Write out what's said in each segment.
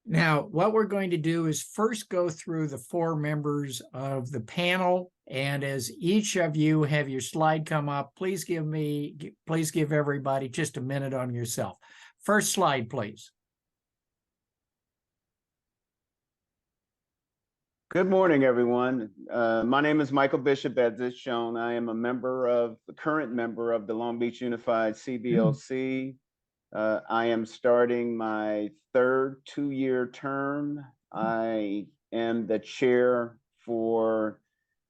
Now, what we're going to do is first go through the four members of the panel. And as each of you have your slide come up, please give everybody just a minute on yourself. First slide, please. Good morning, everyone. My name is Michael Bishop, as is shown. I am the current member of the Long Beach Unified CBOC. I am starting my third two-year term. I am the chair for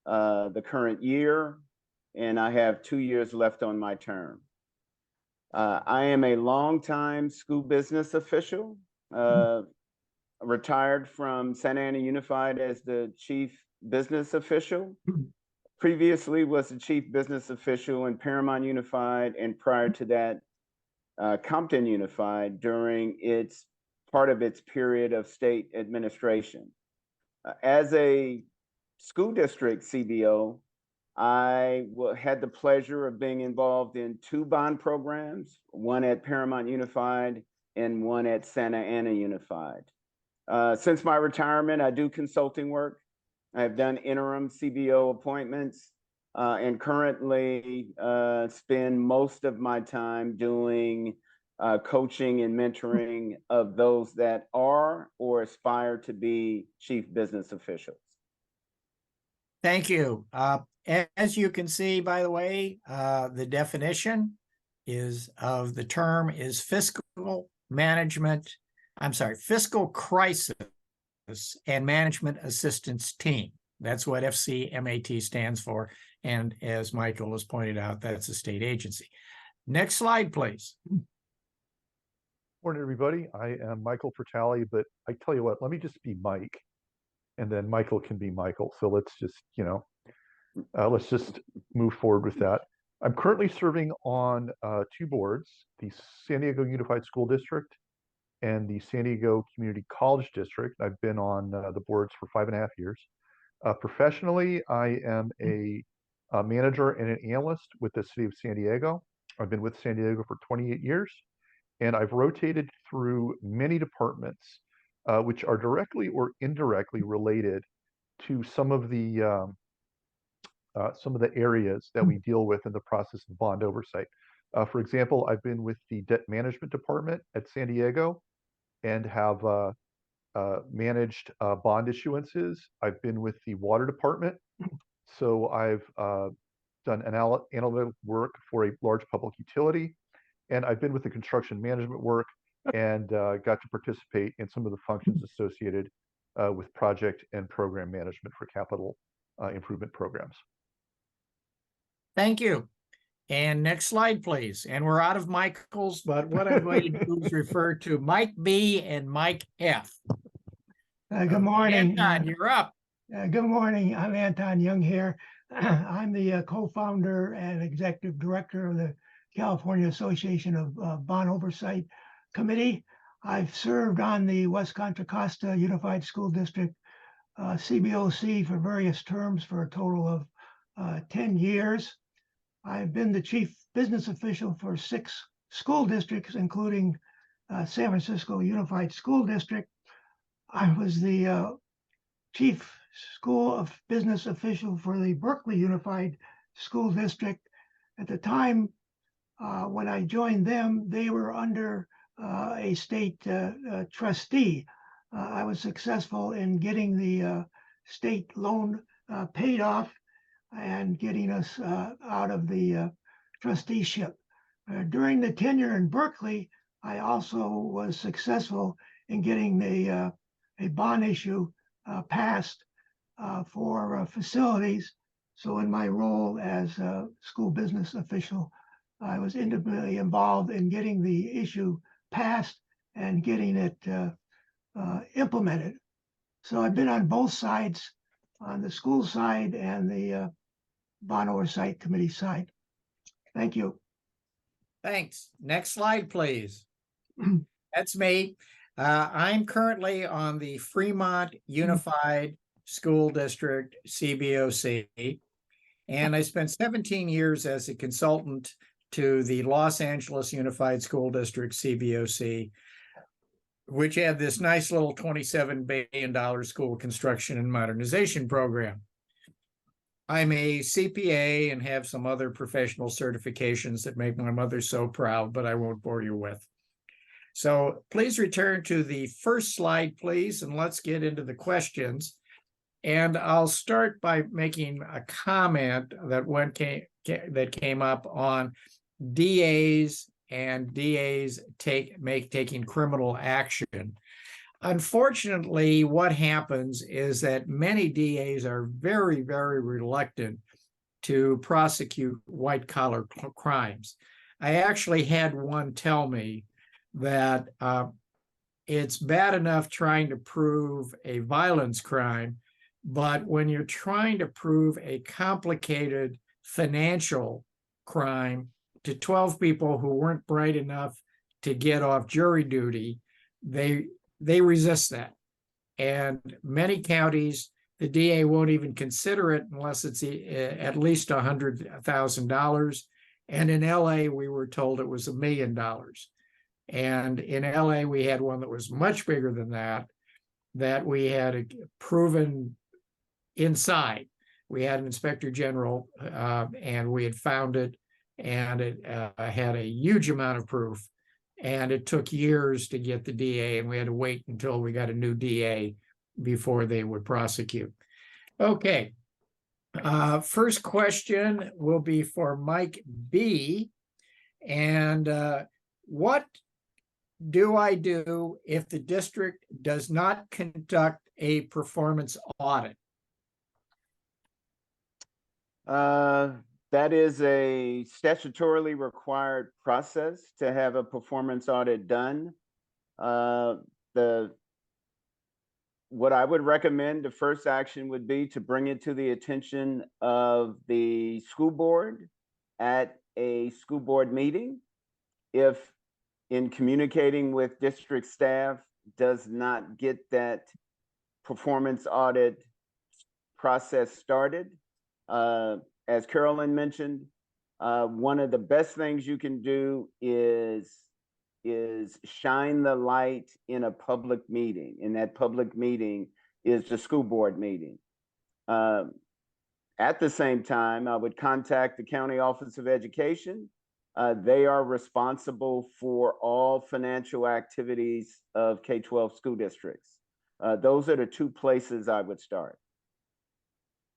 the current year, and I have 2 years left on my term. I am a longtime school business official, retired from Santa Ana Unified as the chief business official. Previously was the chief business official in Paramount Unified, and prior to that, Compton Unified during part of its period of state administration. As a school district CBO, I had the pleasure of being involved in 2 bond programs, one at Paramount Unified and one at Santa Ana Unified. Since my retirement, I do consulting work. I've done interim CBO appointments, and currently spend most of my time doing coaching and mentoring of those that are or aspire to be chief business officials. Thank you. As you can see, by the way, the definition of the term is fiscal crisis and management assistance team. That's what FCMAT stands for. And as Michael has pointed out, that's a state agency. Next slide, please. Morning, everybody. I am Michael Frattali, but I tell you what, let me just be Mike, and then Michael can be Michael. So let's just, let's just move forward with that. I'm currently serving on 2 boards, the San Diego Unified School District and the San Diego Community College District. I've been on the boards for 5.5 years. Professionally, I am a manager and an analyst with the city of San Diego. I've been with San Diego for 28 years, and I've rotated through many departments, which are directly or indirectly related to some of the areas that we deal with in the process of bond oversight. For example, I've been with the debt management department at San Diego and have managed bond issuances. I've been with the water department, so I've done analytical work for a large public utility, and I've been with the construction management work and got to participate in some of the functions associated with project and program management for capital improvement programs. Thank you. And next slide, please. And we're out of Michaels, but what I'm going to do is refer to Mike B and Mike F. Good morning. Anton, you're up. Good morning. I'm Anton Jungherr. I'm the co-founder and executive director of the California Association of Bond Oversight Committee. I've served on the West Contra Costa Unified School District CBOC for various terms for a total of 10 years. I've been the chief business official for 6 school districts, including San Francisco Unified School District. I was the chief school of business official for the Berkeley Unified School District. At the time when I joined them, they were under a state trustee. I was successful in getting the state loan paid off and getting us out of the trusteeship. During the tenure in Berkeley, I also was successful in getting a bond issue passed for facilities. So in my role as a school business official, I was intimately involved in getting the issue passed and getting it implemented. So I've been on both sides, on the school side and the Bond Oversight Committee side. Thank you. Thanks. Next slide, please. That's me. I'm currently on the Fremont Unified School District, CBOC, and I spent 17 years as a consultant to the Los Angeles Unified School District, CBOC. which had this nice little $27 billion school construction and modernization program. I'm a CPA and have some other professional certifications that make my mother so proud, but I won't bore you with. So please return to the first slide, please, and let's get into the questions. And I'll start by making a comment that came up on DAs and DAs taking criminal action. Unfortunately, what happens is that many DAs are very, very reluctant to prosecute white-collar crimes. I actually had one tell me that it's bad enough trying to prove a violence crime, but when you're trying to prove a complicated financial crime to 12 people who weren't bright enough to get off jury duty, they resist that. And many counties, the DA won't even consider it unless it's at least $100,000. And in LA, we were told it was $1 million. And in LA, we had one that was much bigger than that we had proven inside. We had an inspector general and we had found it, and it had a huge amount of proof. And it took years to get the DA, and we had to wait until we got a new DA before they would prosecute. Okay. First question will be for Mike B. And what do I do if the district does not conduct a performance audit? That is a statutorily required process to have a performance audit done. What I would recommend, the first action would be to bring it to the attention of the school board at a school board meeting. If in communicating with district staff does not get that performance audit process started, as Carolyn mentioned, one of the best things you can do is shine the light in a public meeting. And that public meeting is the school board meeting. At the same time, I would contact the County Office of Education. They are responsible for all financial activities of K-12 school districts. Those are the two places I would start.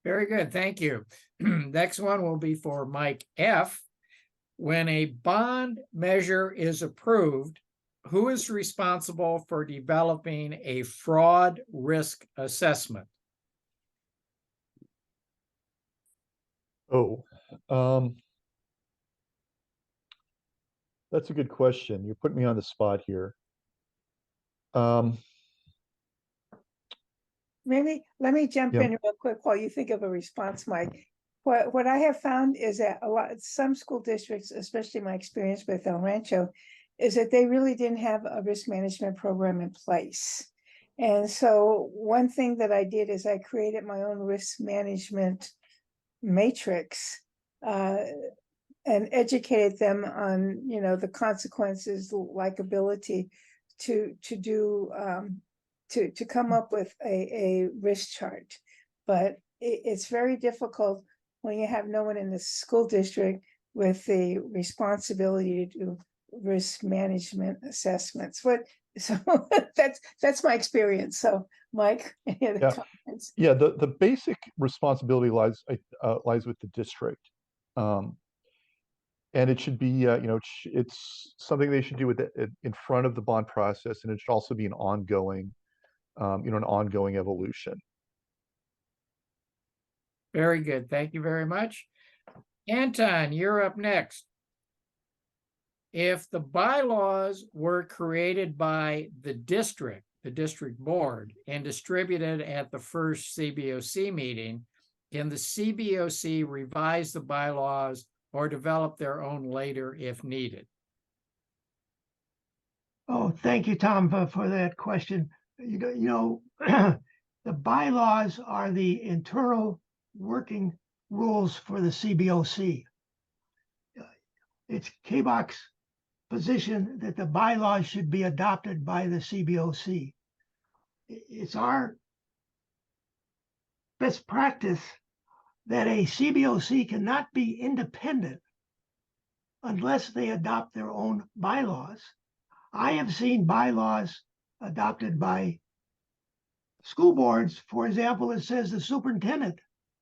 Very good, thank you. Next one will be for Mike F. When a bond measure is approved, who is responsible for developing a fraud risk assessment? That's a good question. You put me on the spot here. Maybe let me jump in real quick while you think of a response, Mike. What I have found is that some school districts, especially my experience with El Rancho, is that they really didn't have a risk management program in place. And so one thing that I did is I created my own risk management matrix and educated them on, the consequences, likability to come up with a risk chart. But it's very difficult when you have no one in the school district with the responsibility to do risk management assessments. So that's my experience. So Mike, any other comments? Yeah, the basic responsibility lies with the district. And it should be, it's something they should do with it in front of the bond process, and it should also be an ongoing evolution. Very good. Thank you very much. Anton, you're up next. If the bylaws were created by the district board, and distributed at the first CBOC meeting, can the CBOC revise the bylaws or develop their own later if needed? Oh, thank you, Tom, for that question. The bylaws are the internal working rules for the CBOC. It's CABOC's position that the bylaws should be adopted by the CBOC. It's our best practice that a CBOC cannot be independent unless they adopt their own bylaws. I have seen bylaws adopted by school boards. For example, it says the superintendent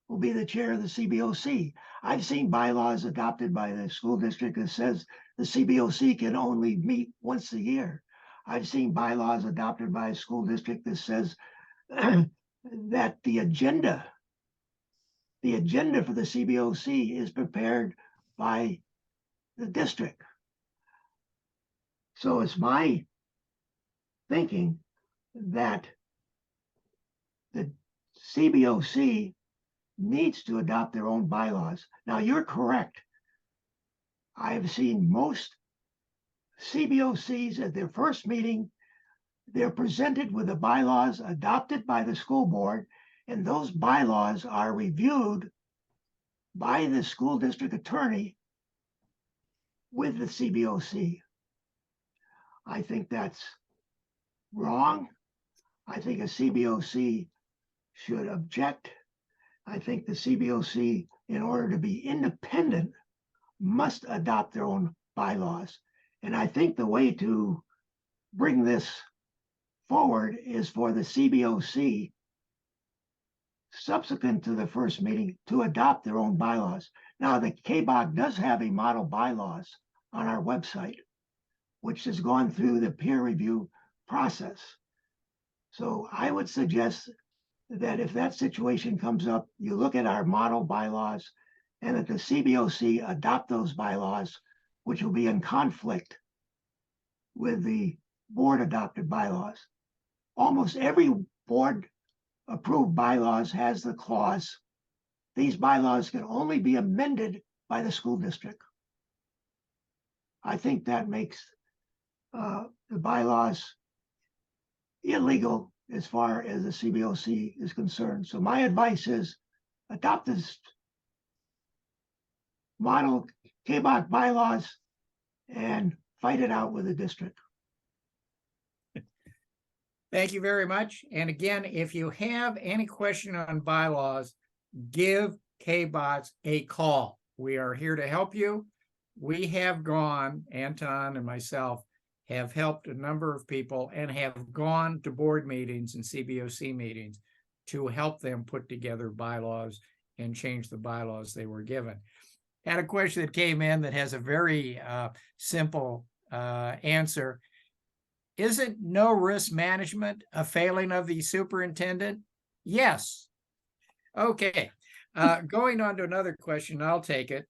will be the chair of the CBOC. I've seen bylaws adopted by the school district that says the CBOC can only meet once a year. I've seen bylaws adopted by a school district that says that the agenda for the CBOC is prepared by the district. So it's my thinking that the CBOC needs to adopt their own bylaws. Now, you're correct. I've seen most CBOCs at their first meeting, they're presented with the bylaws adopted by the school board, and those bylaws are reviewed by the school district attorney with the CBOC. I think that's wrong. I think a CBOC should object. I think the CBOC, in order to be independent, must adopt their own bylaws. And I think the way to bring this forward is for the CBOC, subsequent to the first meeting, to adopt their own bylaws. Now, the CABOC does have a model bylaws on our website, which has gone through the peer review process. So I would suggest that if that situation comes up, you look at our model bylaws and that the CBOC adopt those bylaws, which will be in conflict with the board adopted bylaws. Almost every board approved bylaws has the clause, these bylaws can only be amended by the school district. I think that makes the bylaws illegal as far as the CBOC is concerned. So my advice is adopt this model CABOC bylaws and fight it out with the district. Thank you very much. And again, if you have any question on bylaws, give CABOC a call. We are here to help you. We have gone, Anton and myself, have helped a number of people and have gone to board meetings and CBOC meetings to help them put together bylaws and change the bylaws they were given. Had a question that came in that has a very simple answer. Isn't no risk management a failing of the superintendent? Yes. Okay. Going on to another question, I'll take it.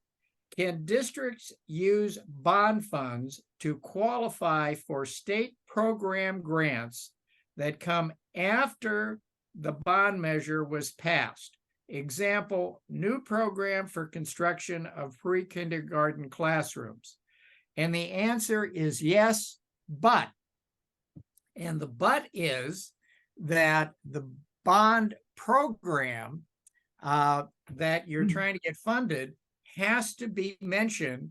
Can districts use bond funds to qualify for state program grants that come after the bond measure was passed? Example, new program for construction of pre-kindergarten classrooms. And the answer is yes, but. And the but is that the bond program that you're trying to get funded has to be mentioned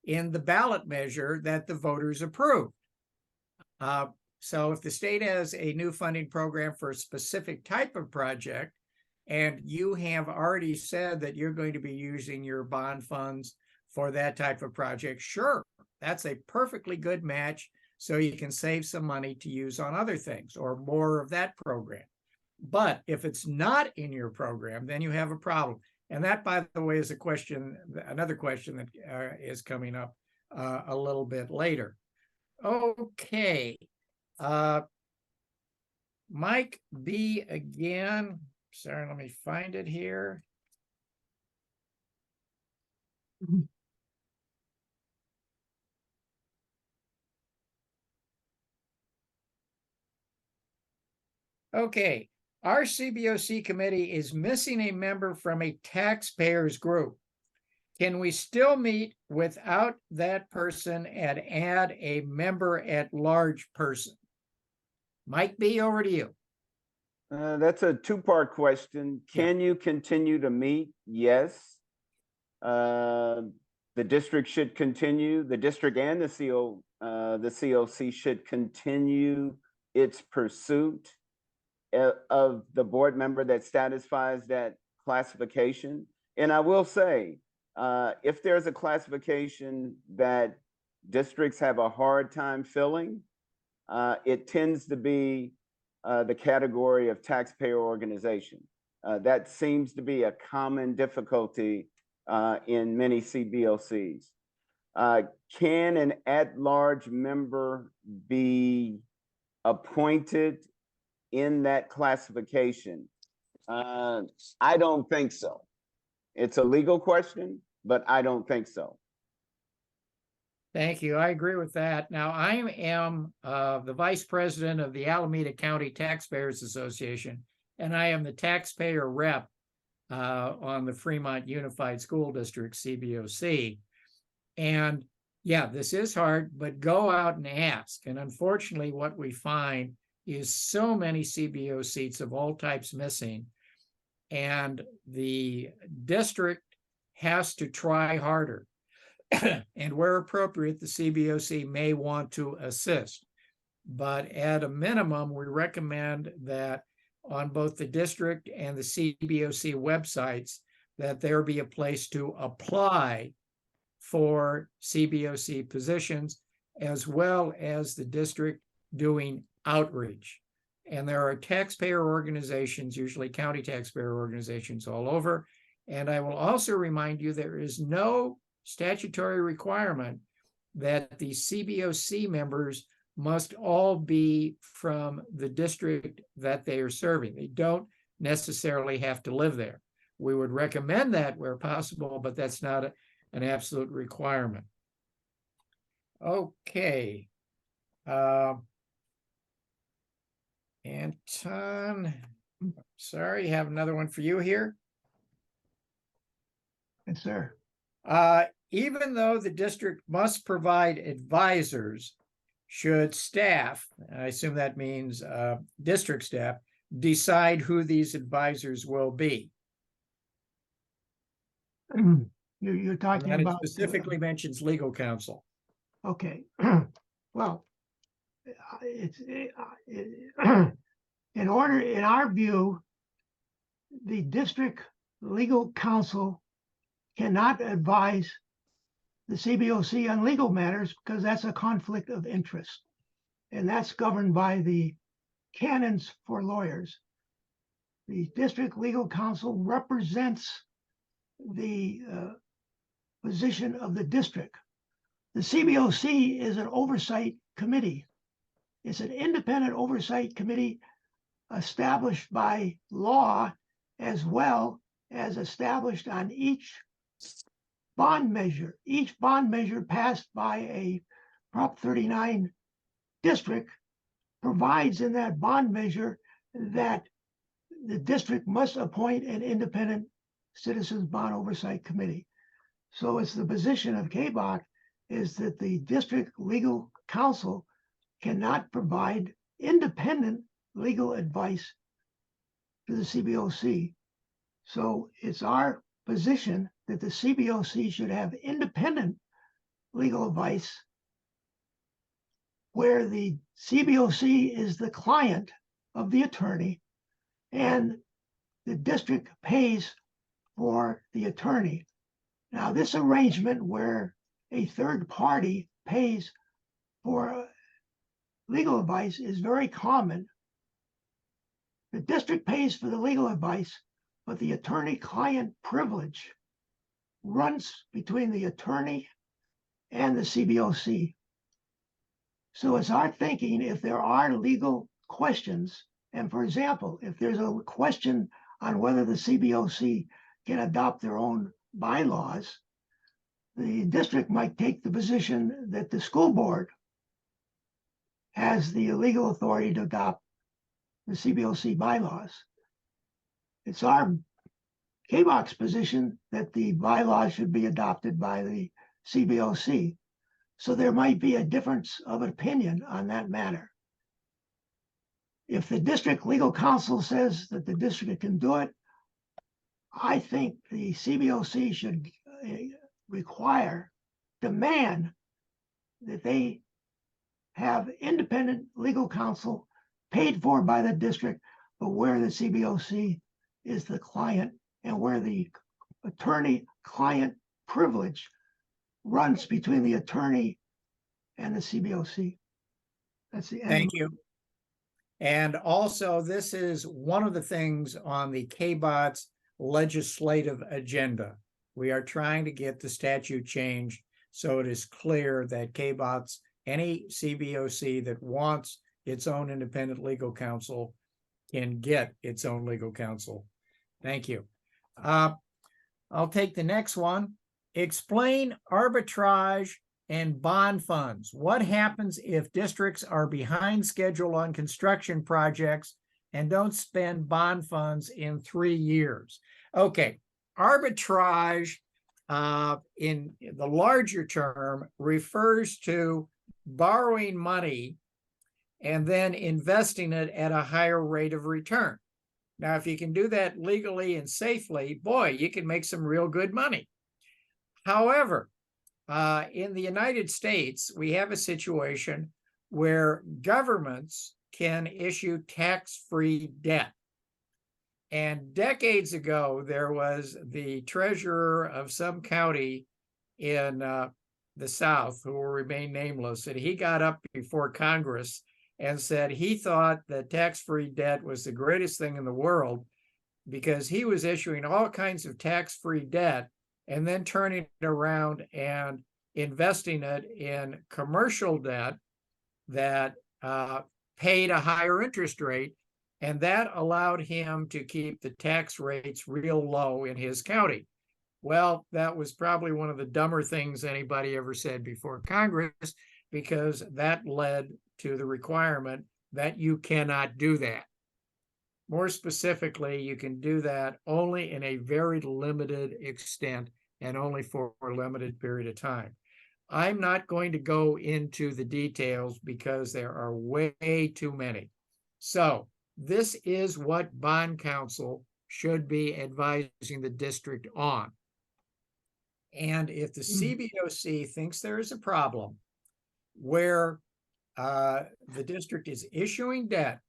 in the ballot measure that the voters approved. So if the state has a new funding program for a specific type of project, and you have already said that you're going to be using your bond funds for that type of project, sure, that's a perfectly good match, so you can save some money to use on other things or more of that program. But if it's not in your program, then you have a problem. And that, by the way, is a question, another question that is coming up a little bit later. Okay. Mike B again. Sorry, let me find it here. Okay. Our CBOC committee is missing a member from a taxpayers group. Can we still meet without that person and add a member at large person? Mike B, over to you. That's a two-part question. Can you continue to meet? Yes. The The district should continue, the district and the COC should continue its pursuit of the board member that satisfies that classification. And I will say, if there's a classification that districts have a hard time filling, it tends to be the category of taxpayer organization. That seems to be a common difficulty in many CBOCs. Can an at-large member be appointed in that classification? I don't think so. It's a legal question, but I don't think so. Thank you. I agree with that. Now, I am the vice president of the Alameda County Taxpayers Association, and I am the taxpayer rep on the Fremont Unified School District, CBOC. And yeah, this is hard, but go out and ask. And unfortunately, what we find is so many CBO seats of all types missing. And the district has to try harder. And where appropriate, the CBOC may want to assist. But at a minimum, we recommend that on both the district and the CBOC websites, that there be a place to apply for CBOC positions, as well as the district doing outreach. And there are taxpayer organizations, usually county taxpayer organizations all over. And I will also remind you, there is no statutory requirement that the CBOC members must all be from the district that they are serving. They don't necessarily have to live there. We would recommend that where possible, but that's not an absolute requirement. Okay. Anton, sorry, have another one for you here. Yes, sir. Even though the district must provide advisors, should staff, I assume that means district staff, decide who these advisors will be? You're talking And it about specifically mentions legal counsel. okay. Well, in our view, the district legal counsel cannot advise the CBOC on legal matters because that's a conflict of interest. And that's governed by the canons for lawyers. The district legal counsel represents the position of the district. The CBOC is an oversight committee. It's an independent oversight committee established by law, as well as established on each bond measure. Each bond measure passed by a Prop 39 district provides in that bond measure that the district must appoint an independent Citizens Bond Oversight Committee. So it's the position of CABOC is that the district legal counsel cannot provide independent legal advice to the CBOC. So it's our position that the CBOC should have independent legal advice where the CBOC is the client of the attorney and the district pays for the attorney. Now, this arrangement where a third party pays for legal advice is very common. The district pays for the legal advice, but the attorney-client privilege runs between the attorney and the CBOC. So it's our thinking, if there are legal questions, and for example, if there's a question on whether the CBOC can adopt their own bylaws, the district might take the position that the school board has the legal authority to adopt the CBOC bylaws. It's our CABOC's position that the bylaws should be adopted by the CBOC. So there might be a difference of opinion on that matter. If the district legal counsel says that the district can do it, I think the CBOC should require demand that they have independent legal counsel paid for by the district, but where the CBOC is the client and where the attorney-client privilege runs between the attorney and the CBOC. That's the end. Thank you. And also, this is one of the things on the CABOC's legislative agenda. We are trying to get the statute changed so it is clear that CABOC's, any CBOC that wants its own independent legal counsel can get its own legal counsel. Thank you. I'll take the next one. Explain arbitrage and bond funds. What happens if districts are behind schedule on construction projects and don't spend bond funds in 3 years? Okay, arbitrage in the larger term refers to borrowing money and then investing it at a higher rate of return. Now, if you can do that legally and safely, boy, you can make some real good money. However, in the United States, we have a situation where governments can issue tax-free debt. And decades ago, there was the treasurer of some county in the South, who will remain nameless, and he got up before Congress and said he thought that tax-free debt was the greatest thing in the world because he was issuing all kinds of tax-free debt and then turning it around and investing it in commercial debt that paid a higher interest rate, and that allowed him to keep the tax rates real low in his county. Well, that was probably one of the dumber things anybody ever said before Congress, because that led to the requirement that you cannot do that. More specifically, you can do that only in a very limited extent and only for a limited period of time. I'm not going to go into the details because there are way too many. So this is what bond counsel should be advising the district on. And if the CBOC thinks there is a problem where the district is issuing debt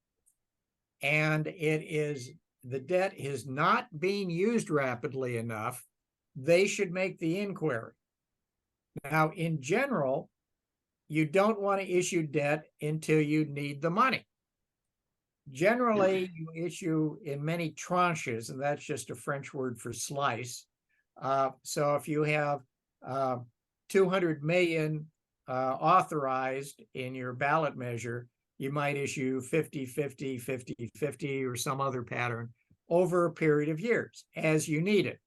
and the debt is not being used rapidly enough, they should make the inquiry. Now, in general, you don't want to issue debt until you need the money. Generally, you issue in many tranches, and that's just a French word for slice. So if you have 200 million authorized in your ballot measure, you might issue 50-50, 50-50, or some other pattern over a period of years as you need it.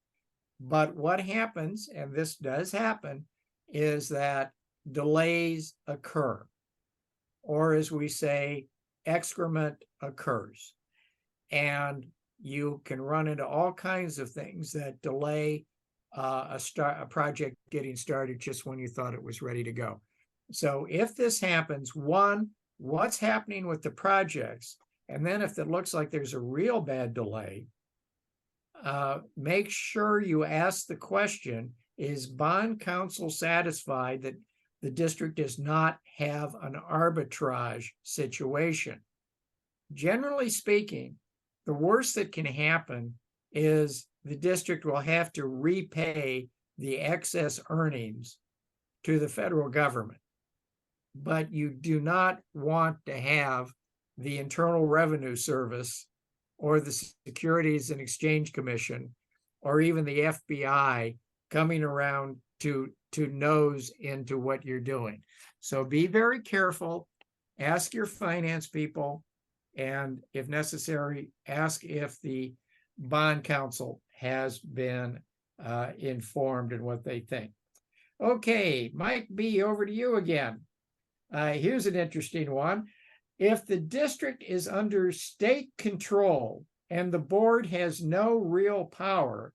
But what happens, and this does happen, is that delays occur, or as we say, excrement occurs. And you can run into all kinds of things that delay a project getting started just when you thought it was ready to go. So if this happens, one, what's happening with the projects? And then if it looks like there's a real bad delay, make sure you ask the question, is bond counsel satisfied that the district does not have an arbitrage situation? Generally speaking, the worst that can happen is the district will have to repay the excess earnings to the federal government. But you do not want to have the Internal Revenue Service or the Securities and Exchange Commission or even the FBI coming around to nose into what you're doing. So be very careful, ask your finance people, and if necessary, ask if the bond counsel has been informed in what they think. Okay, Mike B., over to you again. Here's an interesting one. If the district is under state control and the board has no real power,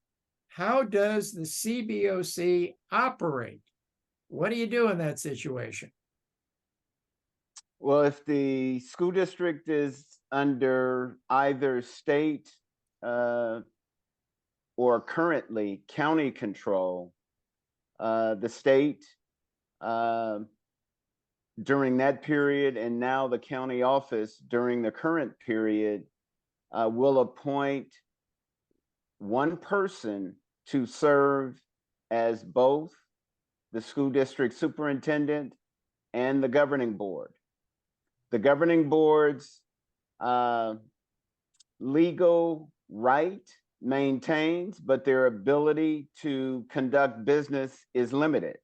how does the CBOC operate? What do you do in that situation? Well, if the school district is under either state or currently county control, the state during that period, and now the county office during the current period will appoint one person to serve as both the school district superintendent and the governing board. The governing board's legal right maintains, but their ability to conduct business is limited.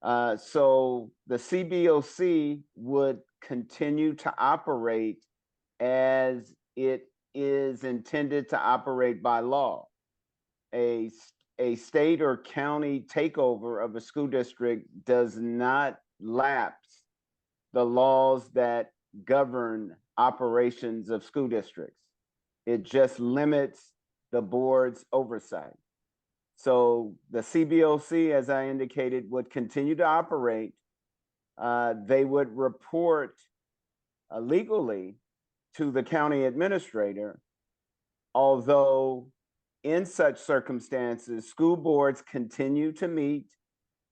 So the CBOC would continue to operate as it is intended to operate by law. A state or county takeover of a school district does not lapse the laws that govern operations of school districts. It just limits the board's oversight. So the CBOC, as I indicated, would continue to operate. They would report legally to the county administrator, although in such circumstances, school boards continue to meet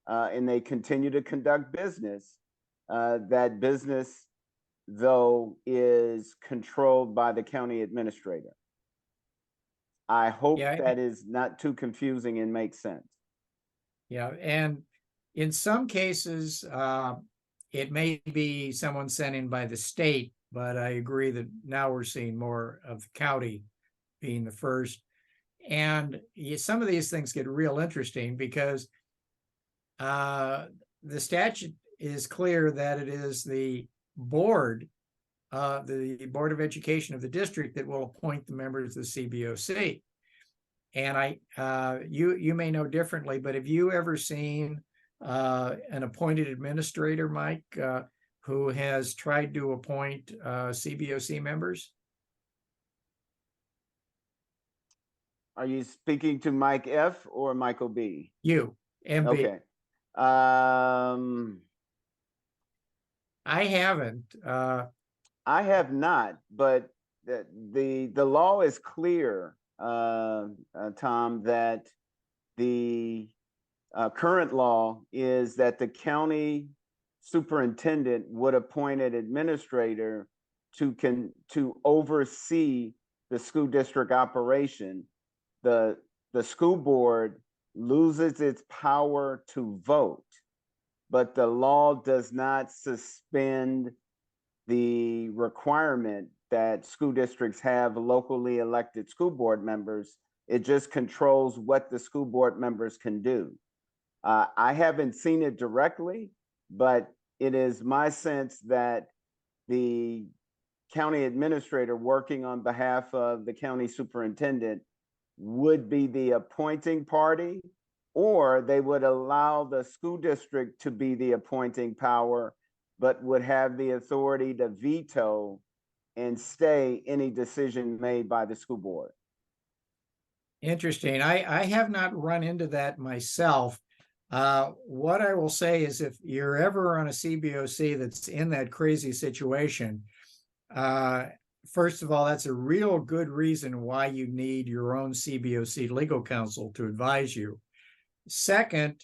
and they continue to conduct business. That business, though, is controlled by the county administrator. I hope that is not too confusing and makes sense. Yeah, and in some cases, it may be someone sent in by the state, but I agree that now we're seeing more of the county being the first. And some of these things get real interesting because the statute is clear that it is the board of education of the district that will appoint the members of the CBOC. And you may know differently, but have you ever seen an appointed administrator, Mike, who has tried to appoint CBOC members? Are you speaking to Mike F. or Michael B? You, MB. Okay. I haven't. I have not, but the law is clear, Tom, that the current law is that the county superintendent would appoint an administrator to oversee the school district operation. The school board loses its power to vote, but the law does not suspend the requirement that school districts have locally elected school board members. It just controls what the school board members can do. I haven't seen it directly, but it is my sense that the county administrator working on behalf of the county superintendent would be the appointing party, or they would allow the school district to be the appointing power, but would have the authority to veto and stay any decision made by the school board. Interesting. I have not run into that myself. What I will say is if you're ever on a CBOC that's in that crazy situation, first of all, that's a real good reason why you need your own CBOC legal counsel to advise you. Second,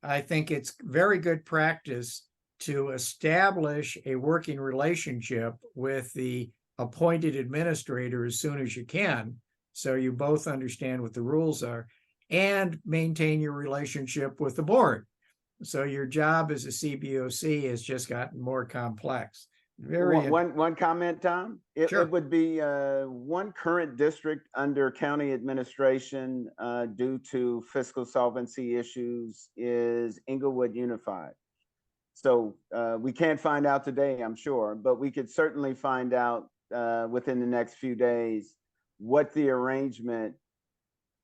I think it's very good practice to establish a working relationship with the appointed administrator as soon as you can, so you both understand what the rules are, and maintain your relationship with the board. So your job as a CBOC has just gotten more complex. One comment, Tom. Sure. It would be one current district under county administration due to fiscal solvency issues is Inglewood Unified. So we can't find out today, I'm sure, but we could certainly find out within the next few days what the arrangement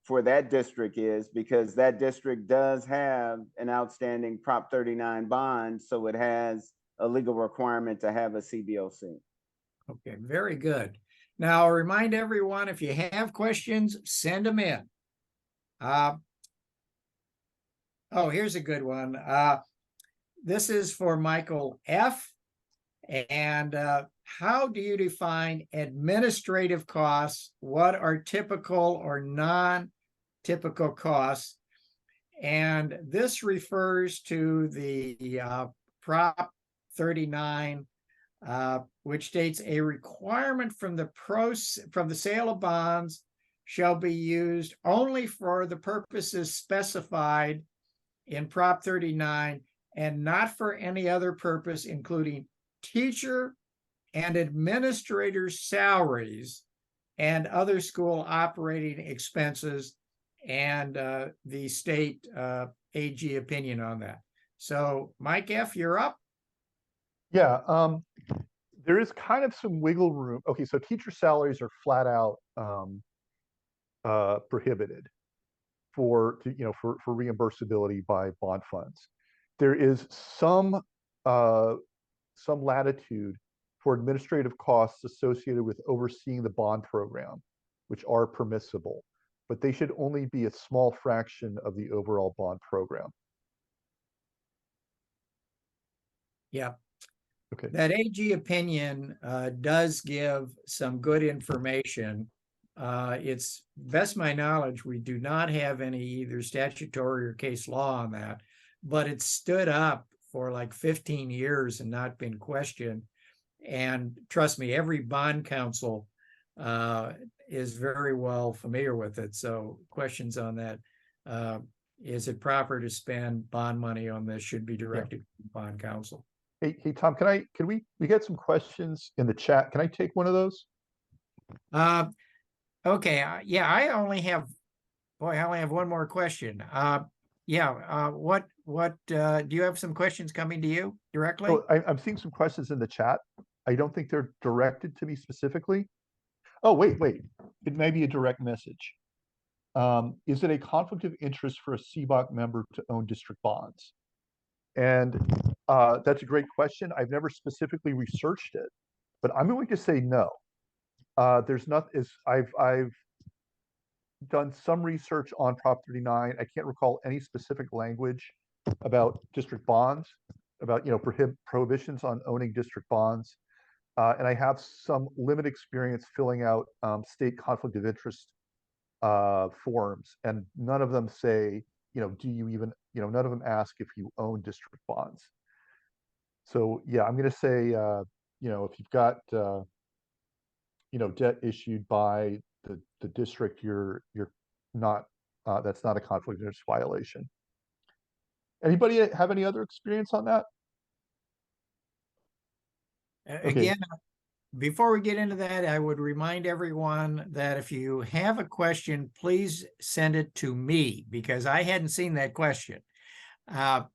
for that district is, because that district does have an outstanding Prop 39 bond, so it has a legal requirement to have a CBOC. Okay, very good. Now, remind everyone, if you have questions, send them in. Here's a good one. This is for Michael F. And how do you define administrative costs? What are typical or non-typical costs? And this refers to the Prop 39, which states a requirement from the sale of bonds shall be used only for the purposes specified in Prop 39 and not for any other purpose, including teacher and administrator's salaries and other school operating expenses, and the state AG opinion on that. So Mike F., you're up. Yeah, there is kind of some wiggle room. Okay, so teacher salaries are flat out prohibited for reimbursability by bond funds. There is some latitude for administrative costs associated with overseeing the bond program, which are permissible, but they should only be a small fraction of the overall bond program. Yeah. Okay. That AG opinion does give some good information. It's best my knowledge, we do not have any either statutory or case law on that, but it's stood up for like 15 years and not been questioned. And trust me, every bond counsel is very well familiar with it. So questions on that. Is it proper to spend bond money on this should be directed to bond counsel. Hey Tom, can we get some questions in the chat? Can I take one of those? Okay. Yeah, I only have one more question. What do you have some questions coming to you directly? Oh, I'm seeing some questions in the chat. I don't think they're directed to me specifically. Oh, wait. It may be a direct message. Is it a conflict of interest for a CBOC member to own district bonds? And that's a great question. I've never specifically researched it, but I'm going to say no. There's not, I've done some research on Prop 39. I can't recall any specific language about district bonds, about prohibitions on owning district bonds. And I have some limited experience filling out state conflict of interest forms, and none of them say, do you even, none of them ask if you own district bonds. So yeah, I'm going to say, if you've got, debt issued by the district, you're not, that's not a conflict of interest violation. Anybody have any other experience on that? Again, before we get into that, I would remind everyone that if you have a question, please send it to me because I hadn't seen that question. And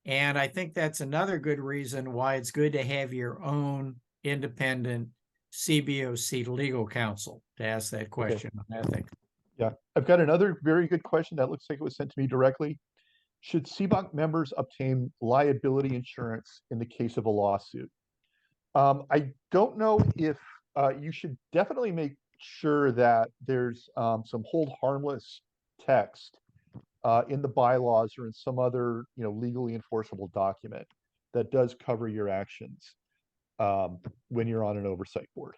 I think that's another good reason why it's good to have your own independent CBOC legal counsel to ask that question on ethics. Yeah, I've got another very good question that looks like it was sent to me directly. Should CBOC members obtain liability insurance in the case of a lawsuit? I don't know if you should definitely make sure that there's some hold harmless text in the bylaws or in some other legally enforceable document that does cover your actions when you're on an oversight board.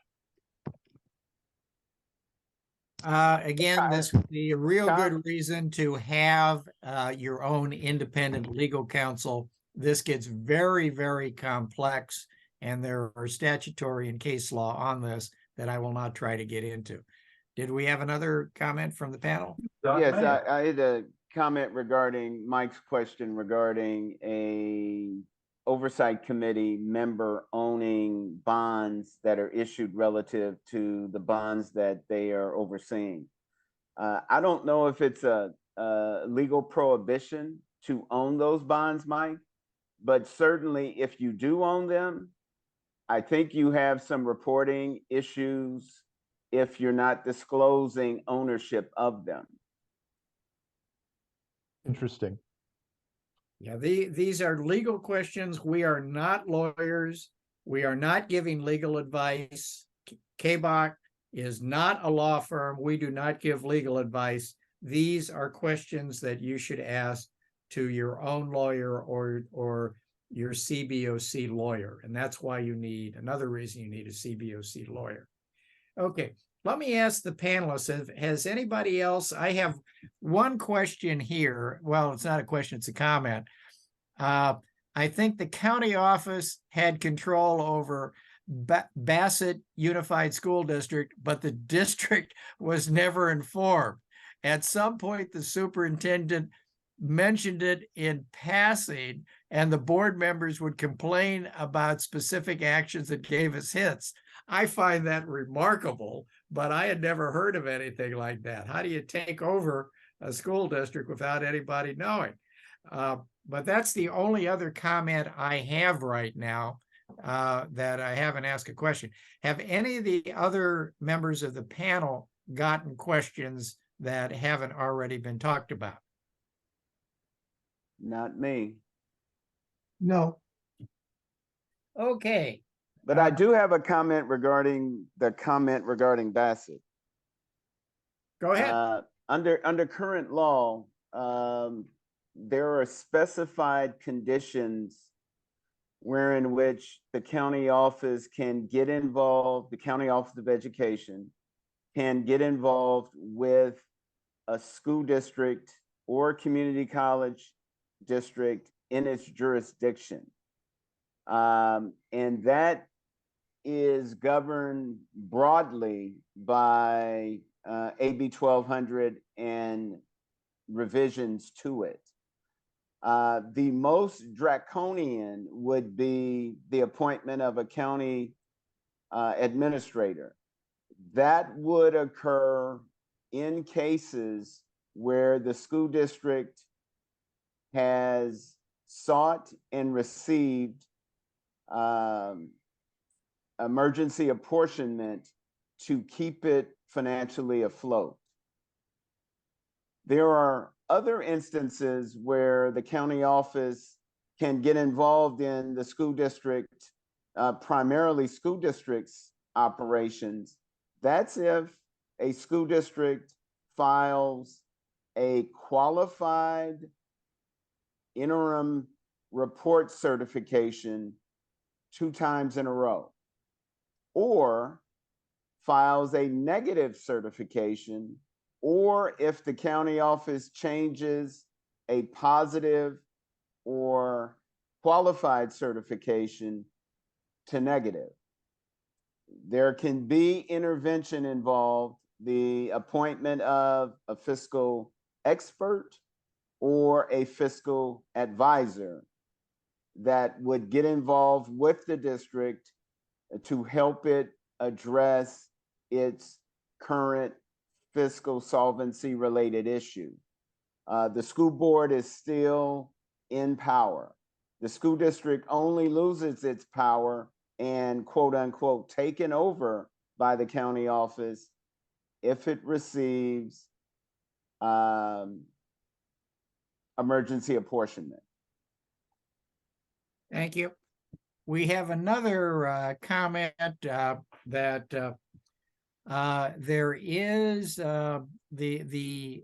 Again, this would be a real good reason to have your own independent legal counsel. This gets very, very complex, and there are statutory and case law on this that I will not try to get into. Did we have another comment from the panel? Yes, I had a comment regarding Mike's question regarding a oversight committee member owning bonds that are issued relative to the bonds that they are overseeing. I don't know if it's a legal prohibition to own those bonds, Mike, but certainly if you do own them, I think you have some reporting issues if you're not disclosing ownership of them. Interesting. Yeah, these are legal questions. We are not lawyers. We are not giving legal advice. CABOC is not a law firm. We do not give legal advice. These are questions that you should ask to your own lawyer or your CBOC lawyer. And that's why you need, another reason you need a CBOC lawyer. Okay, let me ask the panelists, has anybody else, I have one question here. Well, it's not a question, it's a comment. I think the county office had control over Bassett Unified School District, but the district was never informed. At some point, the superintendent mentioned it in passing, and the board members would complain about specific actions that gave us hits. I find that remarkable, but I had never heard of anything like that. How do you take over a school district without anybody knowing? But that's the only other comment I have right now that I haven't asked a question. Have any of the other members of the panel gotten questions that haven't already been talked about? Not me. No. Okay. But I do have a comment regarding Bassett. Go ahead. Under current law, there are specified conditions wherein which the county office can get involved, the County Office of Education can get involved with a school district or community college district in its jurisdiction. And that is governed broadly by AB 1200 and revisions to it. The most draconian would be the appointment of a county administrator. That would occur in cases where the school district has sought and received emergency apportionment to keep it financially afloat. There are other instances where the county office can get involved in the school district, primarily school districts operations. That's if a school district files a qualified interim report certification 2 times in a row, or files a negative certification, or if the county office changes a positive or qualified certification to negative. There can be intervention involved, the appointment of a fiscal expert or a fiscal advisor that would get involved with the district to help it address its current fiscal solvency related issue. The school board is still in power. The school district only loses its power and quote unquote taken over by the county office if it receives emergency apportionment. Thank you. We have another comment that there is the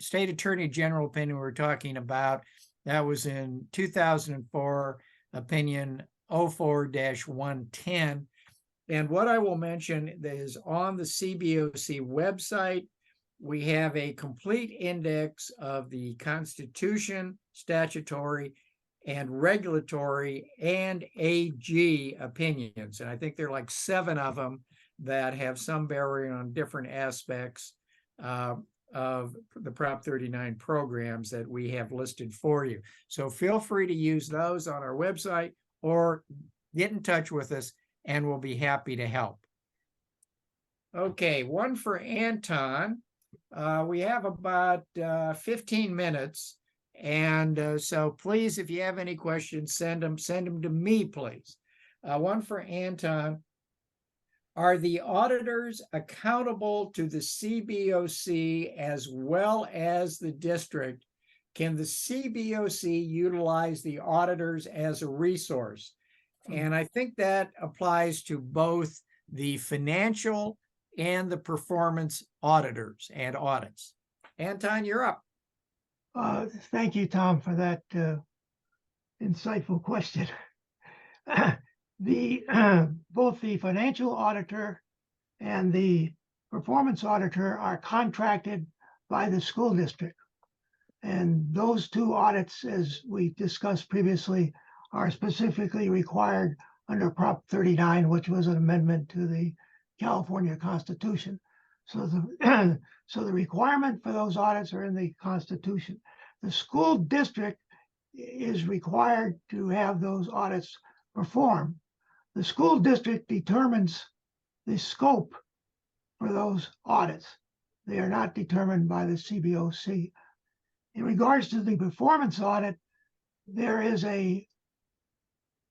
state attorney general opinion we're talking about. That was in 2004, opinion 04-110. And what I will mention is on the CBOC website, we have a complete index of the Constitution, statutory, and regulatory and AG opinions. And I think there are like 7 of them that have some bearing on different aspects of the Prop 39 programs that we have listed for you. So feel free to use those on our website or get in touch with us and we'll be happy to help. Okay, one for Anton. We have about 15 minutes. And so please, if you have any questions, send them to me, please. One for Anton. Are the auditors accountable to the CBOC as well as the district? Can the CBOC utilize the auditors as a resource? And I think that applies to both the financial and the performance auditors and audits. Anton, you're up. Thank you, Tom, for that insightful question. Both the financial auditor and the performance auditor are contracted by the school district. And those two audits, as we discussed previously, are specifically required under Prop 39, which was an amendment to the California Constitution. So the, so the requirement for those audits are in the Constitution. The school district is required to have those audits performed. The school district determines the scope for those audits. They are not determined by the CBOC. In regards to the performance audit, there is a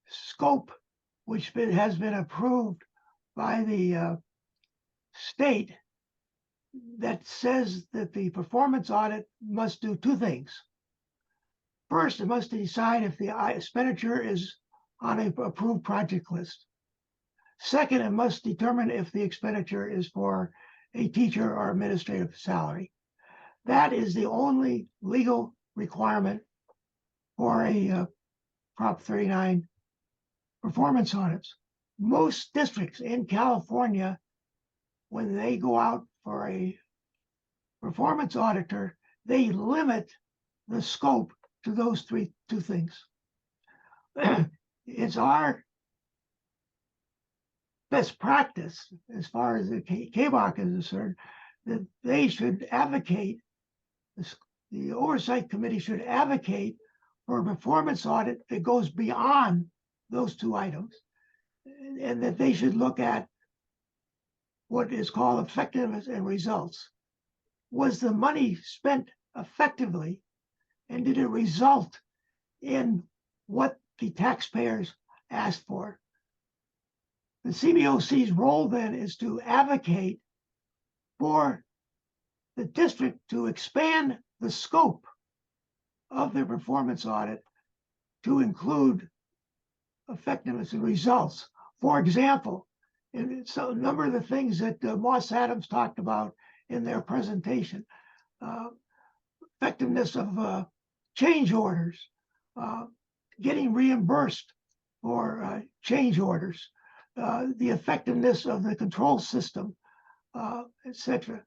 scope which has been approved by the state that says that the performance audit must do two things. First, it must decide if the expenditure is on an approved project list. Second, it must determine if the expenditure is for a teacher or administrative salary. That is the only legal requirement for a Prop 39 performance audits. Most districts in California, when they go out for a performance auditor, they limit the scope to those two things. It's our best practice, as far as the CABOC is concerned, that they should advocate, the oversight committee should advocate for a performance audit that goes beyond those two items, and that they should look at what is called effectiveness and results. Was the money spent effectively, and did it result in what the taxpayers asked for? The CBOC's role then is to advocate for the district to expand the scope of their performance audit to include effectiveness and results. For example, and so a number of the things that Moss Adams talked about in their presentation, effectiveness of change orders, getting reimbursed for change orders, the effectiveness of the control system, etc.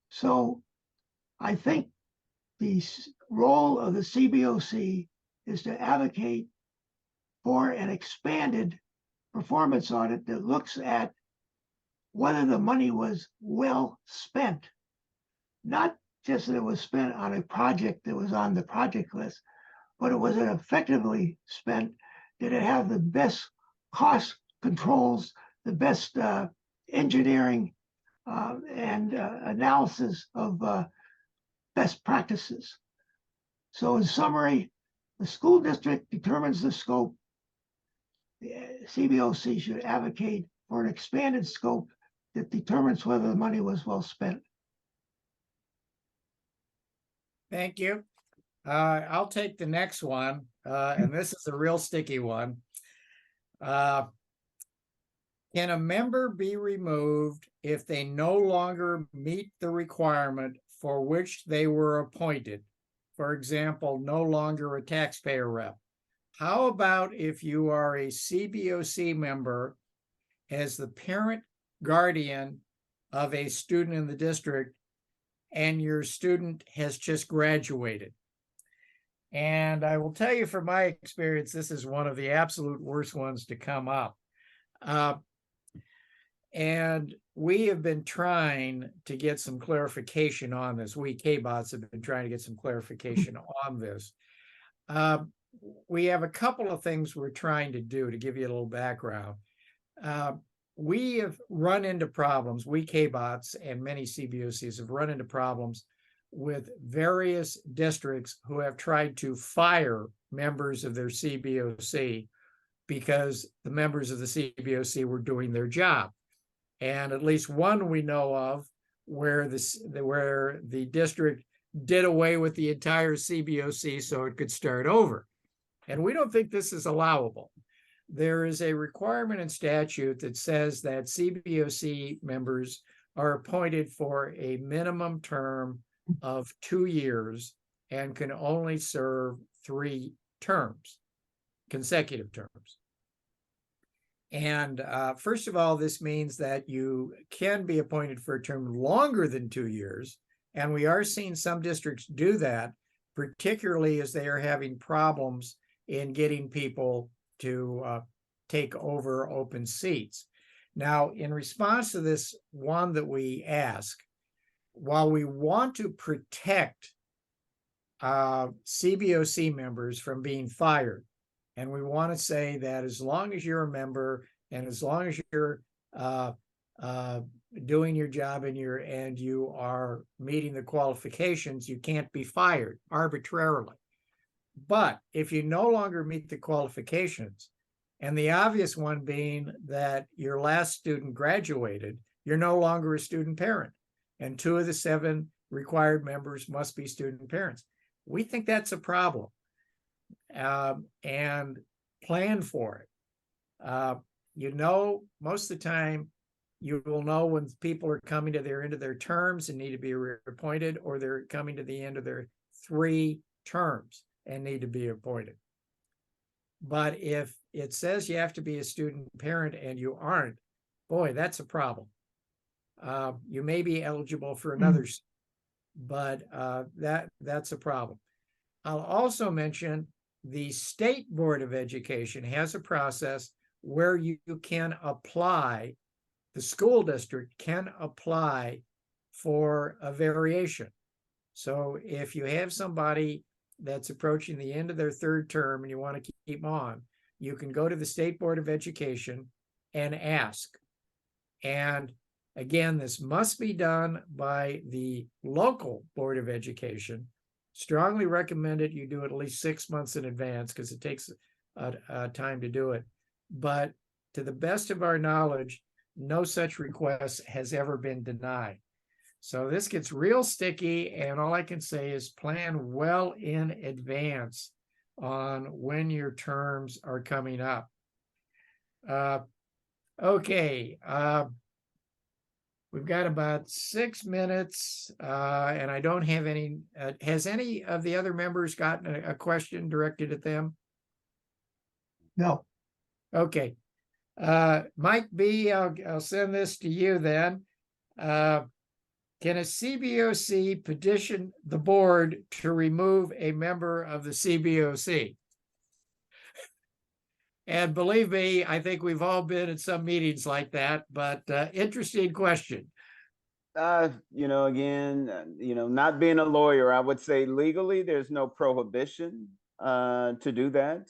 So I think the role of the CBOC is to advocate for an expanded performance audit that looks at whether the money was well spent, not just that it was spent on a project that was on the project list, but it was effectively spent. Did it have the best cost controls, the best engineering and analysis of best practices? So in summary, the school district determines the scope. The CBOC should advocate for an expanded scope that determines whether the money was well spent. Thank you. I'll take the next one, and this is a real sticky one. Can a member be removed if they no longer meet the requirement for which they were appointed? For example, no longer a taxpayer rep. How about if you are a CBOC member as the parent guardian of a student in the district and your student has just graduated? And I will tell you from my experience, this is one of the absolute worst ones to come up. And we have been trying to get some clarification on this. We CABOCs have been trying to get some clarification on this. We have a couple of things we're trying to do to give you a little background. We have run into problems, we CABOCs and many CBOCs have run into problems with various districts who have tried to fire members of their CBOC because the members of the CBOC were doing their job. And at least one we know of where the district did away with the entire CBOC so it could start over. And we don't think this is allowable. There is a requirement in statute that says that CBOC members are appointed for a minimum term of 2 years and can only serve 3 terms, consecutive terms. And first of all, this means that you can be appointed for a term longer than 2 years. And we are seeing some districts do that, particularly as they are having problems in getting people to take over open seats. Now, in response to this one that we ask, while we want to protect CBOC members from being fired, and we want to say that as long as you're a member and as long as you're doing your job and you are meeting the qualifications, you can't be fired arbitrarily. But if you no longer meet the qualifications, and the obvious one being that your last student graduated, you're no longer a student parent, and 2 of the 7 required members must be student parents. We think that's a problem. And plan for it. Most of the time, you will know when people are coming to their end of their terms and need to be reappointed, or they're coming to the end of their 3 terms and need to be appointed. But if it says you have to be a student parent and you aren't, boy, that's a problem. You may be eligible for another, but that's a problem. I'll also mention the State Board of Education has a process where you can apply, the school district can apply for a variation. So if you have somebody that's approaching the end of their 3rd term and you want to keep them on, you can go to the State Board of Education and ask. And again, this must be done by the local Board of Education. Strongly recommended you do it at least 6 months in advance because it takes time to do it. But to the best of our knowledge, no such request has ever been denied. So this gets real sticky, and all I can say is plan well in advance on when your terms are coming up. Okay. We've got about 6 minutes, and I don't have any. Has any of the other members gotten a question directed at them? No. Okay. Mike B., I'll send this to you then. Can a CBOC petition the board to remove a member of the CBOC? And believe me, I think we've all been at some meetings like that, but interesting question. Again, not being a lawyer, I would say legally there's no prohibition to do that.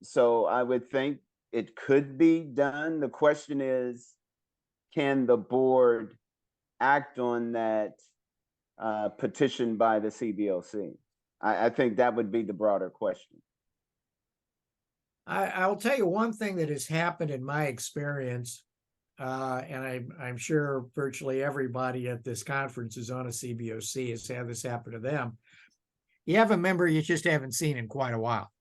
So I would think it could be done. The question is, can the board act on that petition by the CBOC? I think that would be the broader question. I'll tell you one thing that has happened in my experience, and I'm sure virtually everybody at this conference is on a CBOC has had this happen to them. You have a member you just haven't seen in quite a while.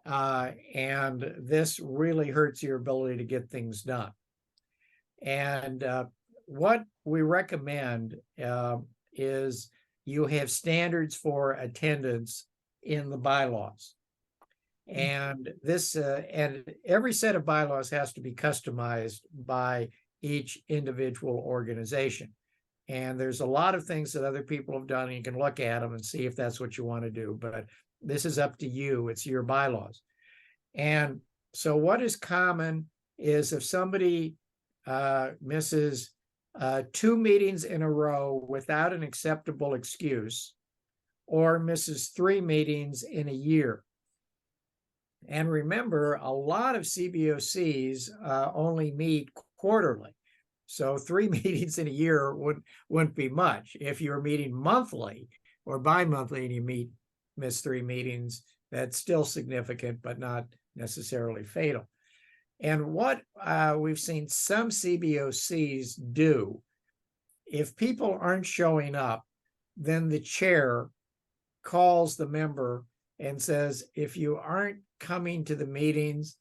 And this really hurts your ability to get things done. And what we recommend is you have standards for attendance in the bylaws. And this and every set of bylaws has to be customized by each individual organization. And there's a lot of things that other people have done, and you can look at them and see if that's what you want to do. But this is up to you. It's your bylaws. And so what is common is if somebody misses 2 meetings in a row without an acceptable excuse, or misses 3 meetings in a year. And remember, a lot of CBOCs only meet quarterly. So 3 meetings in a year wouldn't be much. If you're meeting monthly or bi-monthly and you miss 3 meetings, that's still significant, but not necessarily fatal. And what we've seen some CBOCs do, if people aren't showing up, then the chair calls the member and says, if you aren't coming to the meetings,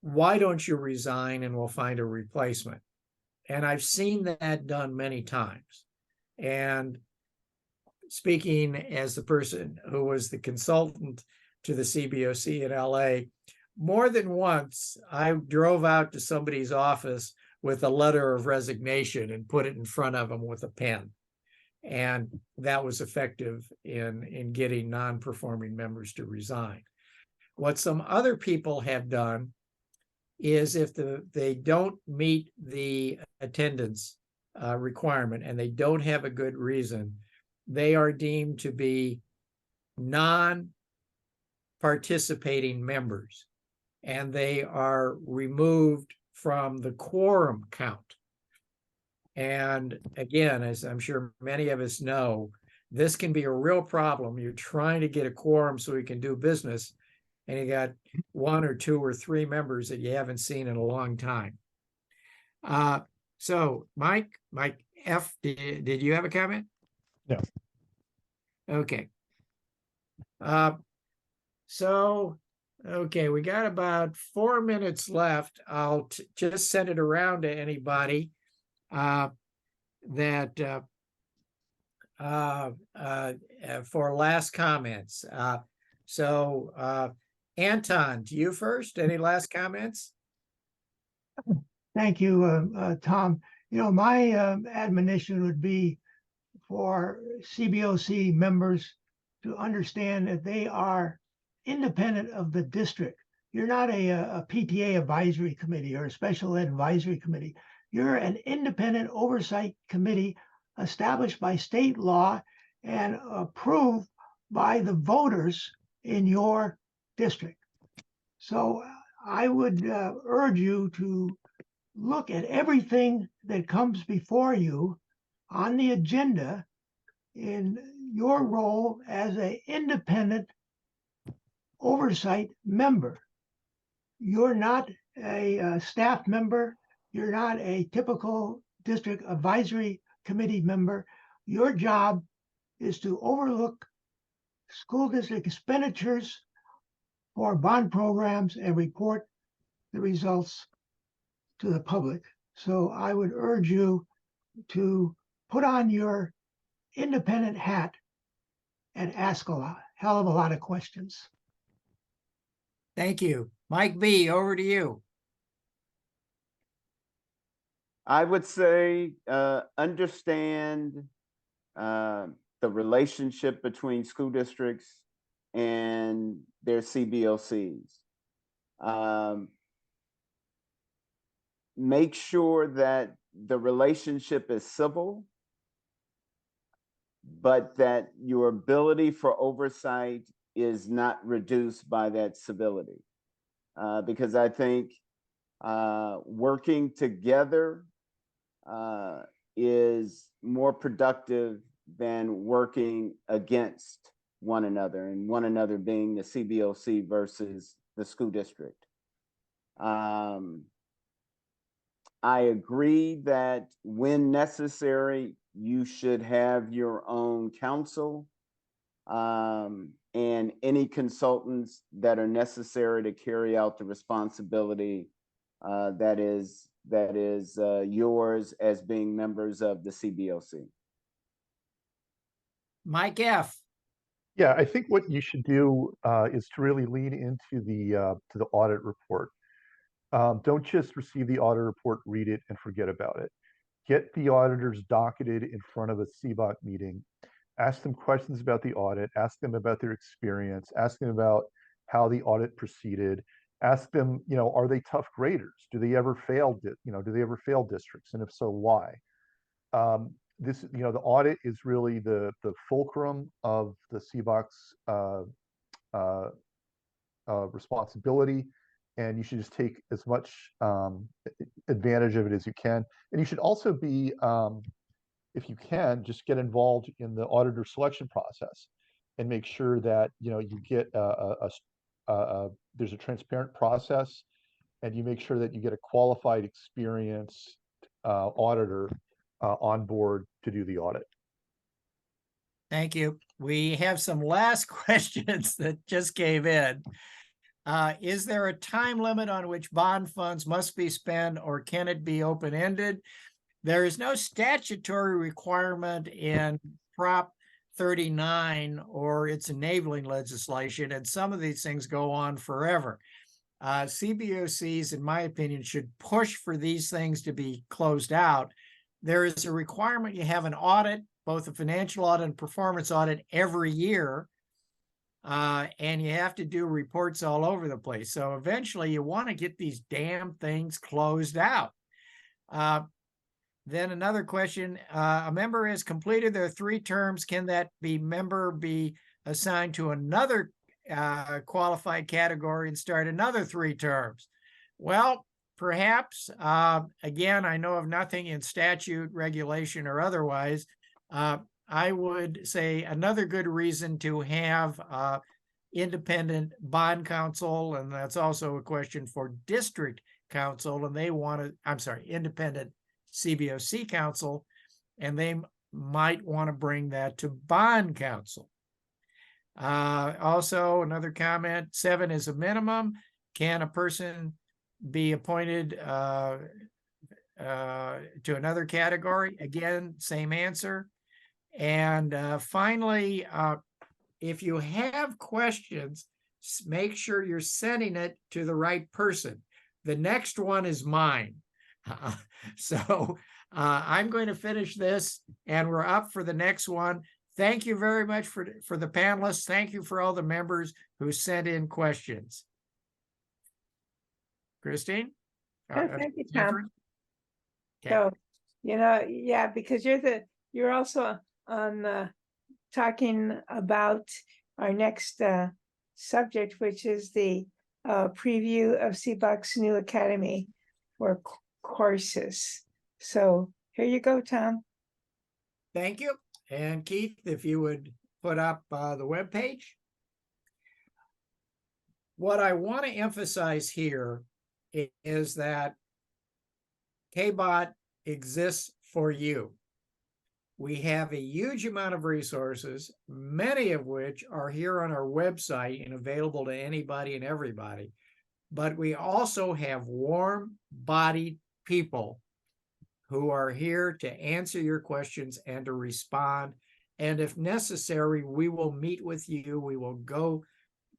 why don't you resign and we'll find a replacement? And I've seen that done many times. And speaking as the person who was the consultant to the CBOC in LA, more than once, I drove out to somebody's office with a letter of resignation and put it in front of them with a pen. And that was effective in getting non-performing members to resign. What some other people have done is if they don't meet the attendance requirement and they don't have a good reason, they are deemed to be non-participating members, and they are removed from the quorum count. And again, as I'm sure many of us know, this can be a real problem. You're trying to get a quorum so we can do business, and you got 1 or 2 or 3 members that you haven't seen in a long time. So Mike F, did you have a comment? No. Okay. Okay, we got about 4 minutes left. I'll just send it around to anybody that for last comments. Anton, to you first. Any last comments? Thank you, Tom. You know, my admonition would be for CBOC members to understand that they are independent of the district. You're not a PTA advisory committee or a special ed advisory committee. You're an independent oversight committee established by state law and approved by the voters in your district. So I would urge you to look at everything that comes before you on the agenda in your role as an independent oversight member. You're not a staff member. You're not a typical district advisory committee member. Your job is to overlook school district expenditures for bond programs and report the results to the public. So I would urge you to put on your independent hat and ask hell of a lot of questions. Thank you. Mike B, over to you. I would say understand the relationship between school districts and their CBOCs. Make sure that the relationship is civil, but that your ability for oversight is not reduced by that civility. Because I think working together is more productive than working against one another, and one another being the CBOC versus the school district. I agree that when necessary, you should have your own counsel and any consultants that are necessary to carry out the responsibility that is yours as being members of the CBOC. Mike F. Yeah, I think what you should do is to really lean into the audit report. Don't just receive the audit report, read it, and forget about it. Get the auditors docketed in front of a CBOC meeting. Ask them questions about the audit. Ask them about their experience. Ask them about how the audit proceeded. Ask them, are they tough graders? Do they ever fail? Do they ever fail districts? And if so, why? The audit is really the fulcrum of the CBOC's responsibility, and you should just take as much advantage of it as you can. And you should also be, if you can, just get involved in the auditor selection process and make sure that you get there's a transparent process, and you make sure that you get a qualified, experienced auditor on board to do the audit. Thank you. We have some last questions that just came in. Is there a time limit on which bond funds must be spent, or can it be open-ended? There is no statutory requirement in Prop 39 or its enabling legislation, and some of these things go on forever. CBOCs, in my opinion, should push for these things to be closed out. There is a requirement you have an audit, both a financial audit and performance audit every year. And you have to do reports all over the place. So eventually you want to get these damn things closed out. Then another question, a member has completed their 3 terms. Can that member be assigned to another qualified category and start another 3 terms? Well, perhaps. Again, I know of nothing in statute, regulation, or otherwise. I would say another good reason to have independent bond counsel, and that's also a question for district counsel, and they want to, I'm sorry, independent CBOC counsel, and they might want to bring that to bond counsel. Also, another comment, 7 is a minimum. Can a person be appointed to another category? Again, same answer. And finally, if you have questions, make sure you're sending it to the right person. The next one is mine. So I'm going to finish this and we're up for the next one. Thank you very much for the panelists. Thank you for all the members who sent in questions. Christine? Thank you, Tom. Okay. So, yeah, because you're also on talking about our next subject, which is the preview of CBOC's new academy for courses. So here you go, Tom. Thank you. And Keith, if you would put up the webpage. What I want to emphasize here is that CABOC exists for you. We have a huge amount of resources, many of which are here on our website and available to anybody and everybody. But we also have warm-bodied people who are here to answer your questions and to respond. And if necessary, we will meet with you. We will go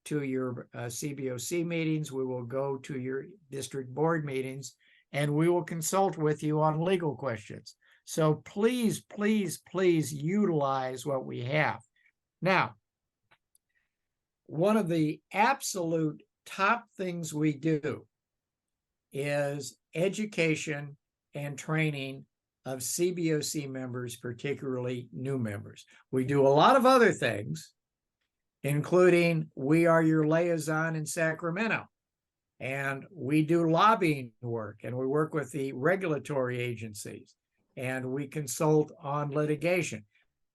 to your CBOC meetings. We will go to your district board meetings, and we will consult with you on legal questions. So please, please, please utilize what we have. Now, one of the absolute top things we do is education and training of CBOC members, particularly new members. We do a lot of other things, including we are your liaison in Sacramento, and we do lobbying work, and we work with the regulatory agencies, and we consult on litigation.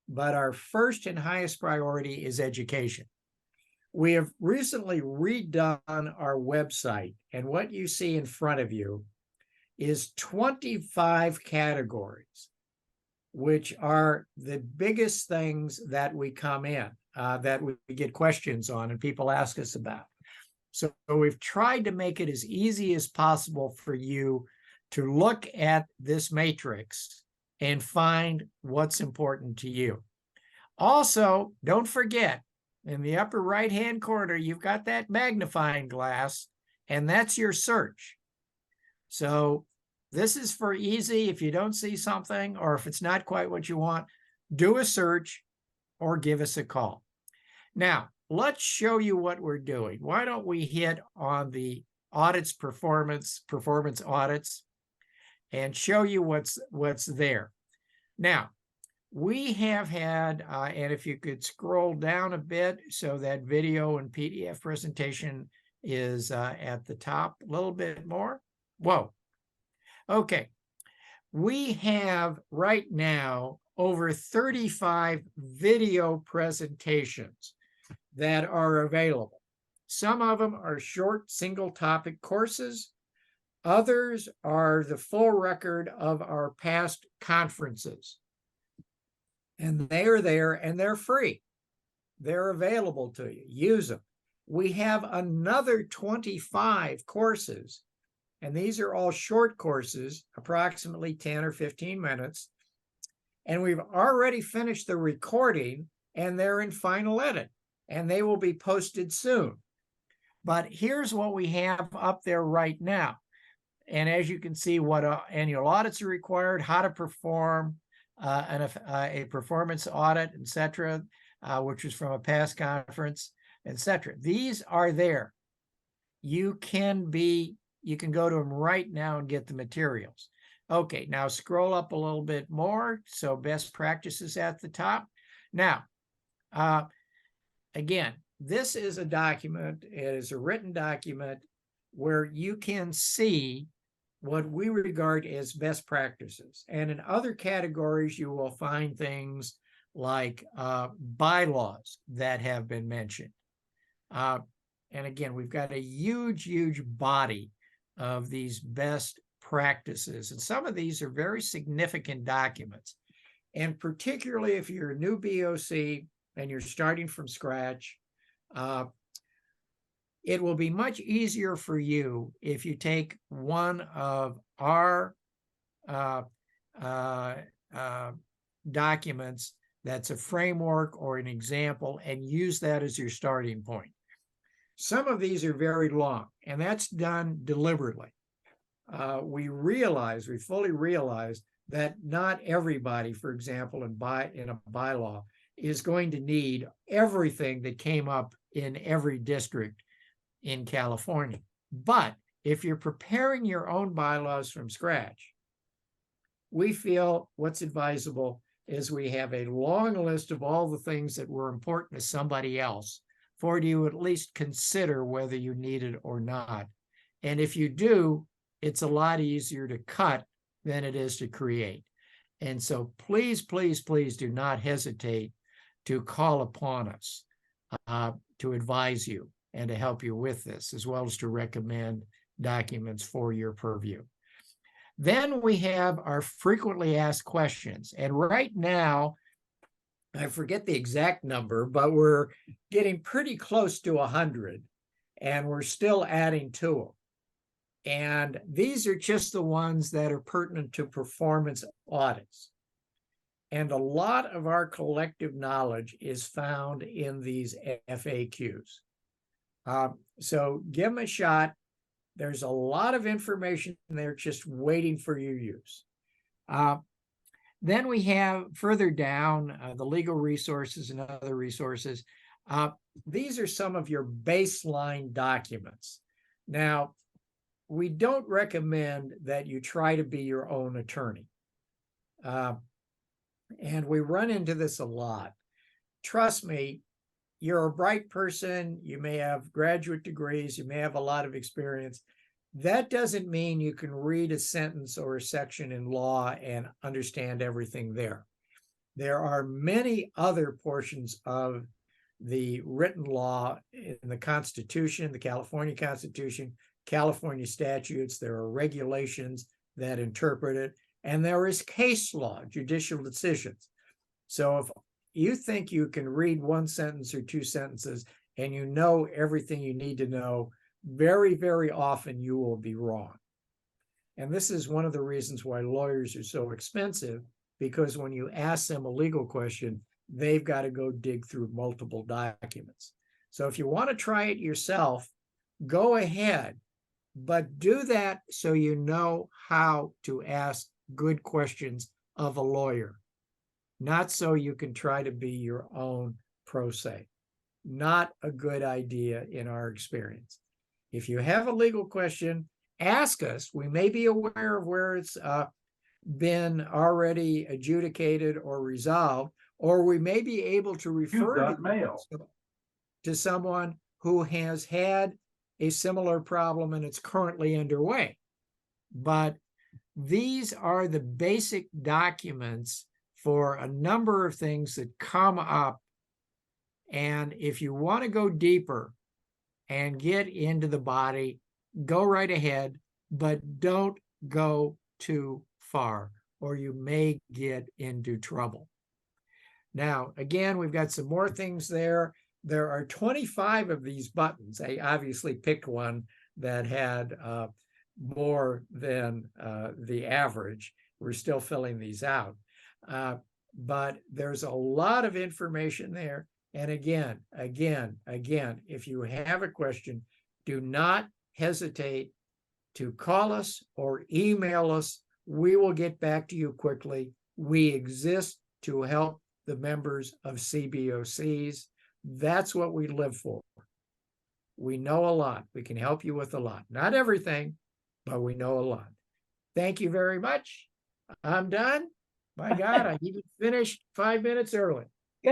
But our first and highest priority is education. We have recently redone our website, and what you see in front of you is 25 categories, which are the biggest things that we come in, that we get questions on and people ask us about. So we've tried to make it as easy as possible for you to look at this matrix and find what's important to you. Also, don't forget, in the upper right-hand corner, you've got that magnifying glass, and that's your search. So this is for easy. If you don't see something, or if it's not quite what you want, do a search or give us a call. Now, let's show you what we're doing. Why don't we hit on the audits, performance audits, and show you what's there. Now, we have had, and if you could scroll down a bit so that video and PDF presentation is at the top a little bit more. Whoa. Okay. We have right now over 35 video presentations that are available. Some of them are short single topic courses. Others are the full record of our past conferences. And they are there and they're free. They're available to you. Use them. We have another 25 courses, and these are all short courses, approximately 10 or 15 minutes. And we've already finished the recording, and they're in final edit, and they will be posted soon. But here's what we have up there right now. And as you can see, what annual audits are required, how to perform a performance audit, etc., which is from a past conference, etc. These are there. You can go to them right now and get the materials. Okay, now scroll up a little bit more. So best practices at the top. Now, again, this is a document. It is a written document where you can see what we regard as best practices. And in other categories, you will find things like bylaws that have been mentioned. And again, we've got a huge, huge body of these best practices. And some of these are very significant documents. And particularly if you're a new BOC and you're starting from scratch, it will be much easier for you if you take one of our documents that's a framework or an example and use that as your starting point. Some of these are very long, and that's done deliberately. We fully realize that not everybody, for example, in a bylaw, is going to need everything that came up in every district in California. But if you're preparing your own bylaws from scratch, we feel what's advisable is we have a long list of all the things that were important to somebody else for you to at least consider whether you need it or not. And if you do, it's a lot easier to cut than it is to create. And so please, please, please do not hesitate to call upon us to advise you and to help you with this, as well as to recommend documents for your purview. Then we have our frequently asked questions. And right now, I forget the exact number, but we're getting pretty close to 100, and we're still adding to them. And these are just the ones that are pertinent to performance audits. And a lot of our collective knowledge is found in these FAQs. So give them a shot. There's a lot of information there just waiting for your use. Then we have further down the legal resources and other resources. These are some of your baseline documents. Now, we don't recommend that you try to be your own attorney. And we run into this a lot. Trust me, you're a bright person. You may have graduate degrees. You may have a lot of experience. That doesn't mean you can read a sentence or a section in law and understand everything there. There are many other portions of the written law in the Constitution, the California Constitution, California statutes. There are regulations that interpret it, and there is case law, judicial decisions. So if you think you can read one sentence or two sentences and you know everything you need to know, very, very often you will be wrong. And this is one of the reasons why lawyers are so expensive, because when you ask them a legal question, they've got to go dig through multiple documents. So if you want to try it yourself, go ahead, but do that so you know how to ask good questions of a lawyer, not so you can try to be your own pro se. Not a good idea in our experience. If you have a legal question, ask us. We may be aware of where it's been already adjudicated or resolved, or we may be able to refer to someone who has had a similar problem and it's currently underway. But these are the basic documents for a number of things that come up. And if you want to go deeper and get into the body, go right ahead, but don't go too far, or you may get into trouble. Now, again, we've got some more things there. There are 25 of these buttons. I obviously picked one that had more than the average. We're still filling these out. But there's a lot of information there. And again, if you have a question, do not hesitate to call us or email us. We will get back to you quickly. We exist to help the members of CBOCs. That's what we live for. We know a lot. We can help you with a lot. Not everything, but we know a lot. Thank you very much. I'm done. My God, I even finished 5 minutes early.